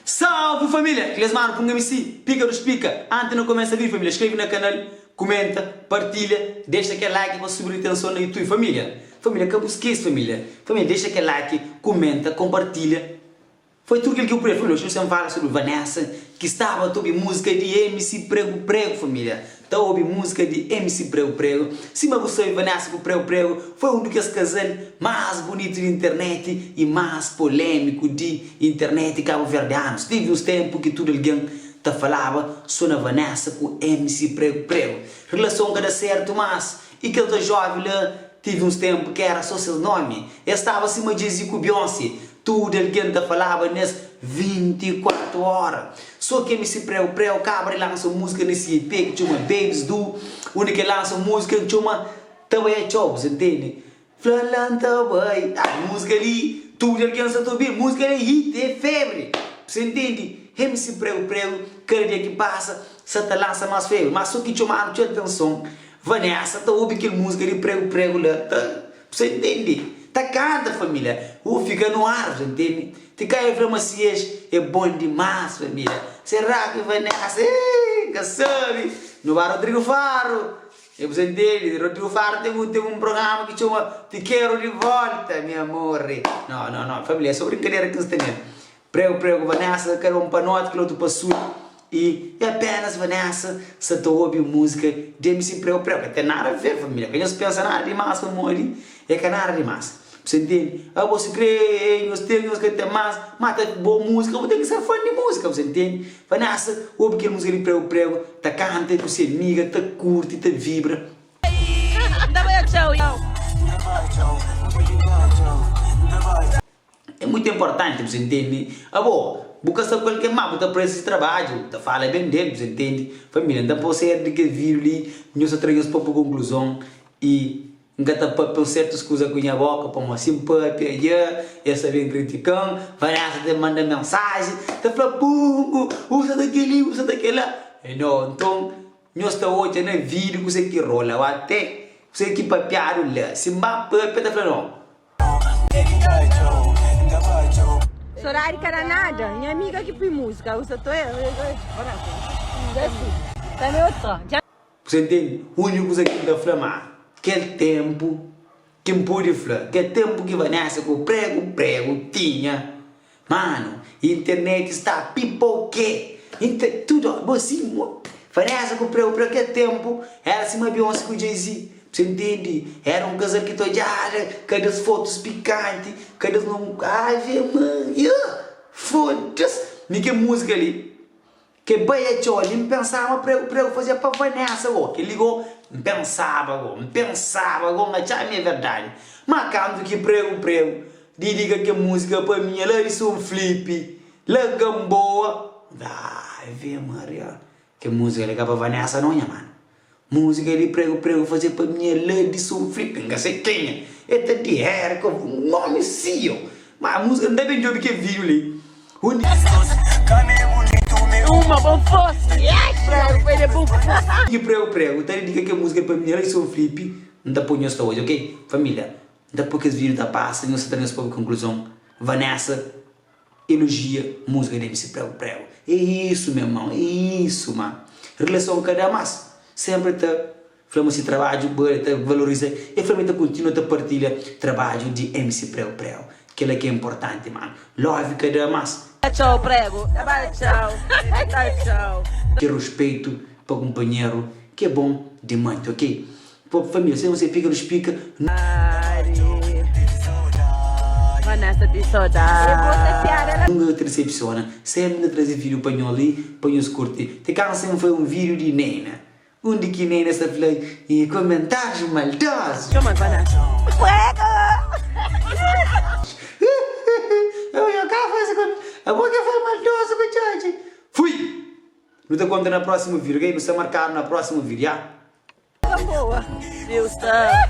Salve família! Clesmano, punga-me assim, pica dos pica. Antes de não começar a vir, família, inscreve no canal, comenta, partilha, deixa aquele like para subir a atenção no YouTube, família. Família, que eu esqueço, família. Família, deixa aquele like, comenta, compartilha. Foi tudo aquilo que eu prego, família. Hoje eu sempre falo sobre Vanessa, que estava a ouvir música de MC Prego Prego, família. Está a ouvir música de MC Prego Prego. Se me gostou de Vanessa com Prego Prego, foi um dos casais mais bonitos de internet e mais polêmico de internet cabo-verdianos. Tive uns tempos que tudo alguém te falava sobre a Vanessa com MC Prego Prego. Relação que dá certo, mas e que ele jovem lá, tive uns tempos que era só seu nome. Eu estava acima de Jay-Z com Beyoncé. Tudo alguém te falava nessas 24 horas. Só que MC Prego Prego cabra e lança música nesse EP que chama Babies Do. Onde que lança música que chama Também Show, você entende? Falando também, a música ali, tudo alguém está a ouvir, música ali, hit, é febre. Você entende? MC Prego Prego, cada dia que passa, você te lança mais febre. Mas só que chama a atenção, Vanessa, está a ouvir aquela música de Prego Prego lá, tá? Você entende? Tá cada família, fica no ar, você entende? Te cai farmacias, é bom demais, família. Será que Vanessa, que sabe? No bar Rodrigo Faro, você entende? Rodrigo Faro tem um programa que chama Te Quero de Volta, meu amor. Não, família, é só brincadeira que você tem. Prego, Vanessa, quero um panote que o outro passou. E apenas Vanessa, se tu ouve música de MC Prego Prego, que tem nada a ver, família. Quem não se pensa nada demais, amor, é que nada demais. Você entende? Você crê, nós temos que ter mais, mas boa música, você tem que ser fã de música, você entende? Vanessa, ouve aquela música de Prego Prego, tá canta, você liga, tá curte, tá vibra. É muito importante, você entende? Busca só qualquer mapa, tá para esse trabalho, tá fala bem dele, você entende? Família, não pode ser de que vídeo ali, nós traímos para a conclusão e engata para certas coisas com a minha boca, para uma simpatia, essa vem criticando, Vanessa te manda mensagem, te fala, pum, usa daquele lá. Não, então, nós estamos hoje no vídeo que você que rola, até você que papiar lá, se mapa, te fala, não. Sorari Caranada, minha amiga que põe música, usa tua. Também outra. Você entende? O único coisa que dá flamar. Aquele tempo que me pôde falar, aquele tempo que Vanessa com Prego tinha. Mano, a internet está pipoque. Tudo assim, Vanessa com Prego, aquele tempo era assim uma Beyoncé com Jay-Z. Você entende? Era um casal que tu olhava, cadê as fotos picantes, cadê as não. Ai, mano, foda-se. Me que música ali. Que baia de olho, me pensava, Prego fazia para Vanessa, que ligou, me pensava, mas já é verdade. Mas quando que Prego, diga que a música para mim, lá isso um flip, lá gamboa. Ai, vê Maria, que música legal para Vanessa não é, mano. Música de Prego fazer para mim, lá isso um flip, não sei quem é. É de Herco, nome sim, mas a música não deve de ouvir que vídeo ali. Uma bom fosse! Que Prego, tá diga que a música para mim, ela é um flip, não dá para nós hoje, ok? Família, não dá para que esse vídeo da passa, nós estamos para a conclusão. Vanessa elogia a música de MC Prego. É isso, meu irmão, é isso, mano. Relação cada mais, sempre tá falando esse trabalho, tá valoriza, e família continua a partilhar trabalho de MC Prego. Aquilo que é importante, mano. Love cada mais. Tchau, Prego. Tchau. Que respeito para o companheiro, que é bom demais, ok? Pô, família, se você fica nos pica. Vanessa de saudade. Nunca te decepciona. Sempre trazer vídeo para nós ali, para nós curtir. Te cansa foi um vídeo de Nena. Onde que Nena está falando e comentários maldosos. Chama Vanessa. A boca foi maldosa, coitado. Fui! Não te conto na próxima vídeo, ok? Não se marcar na próxima vídeo, já? Boa. Deus tá.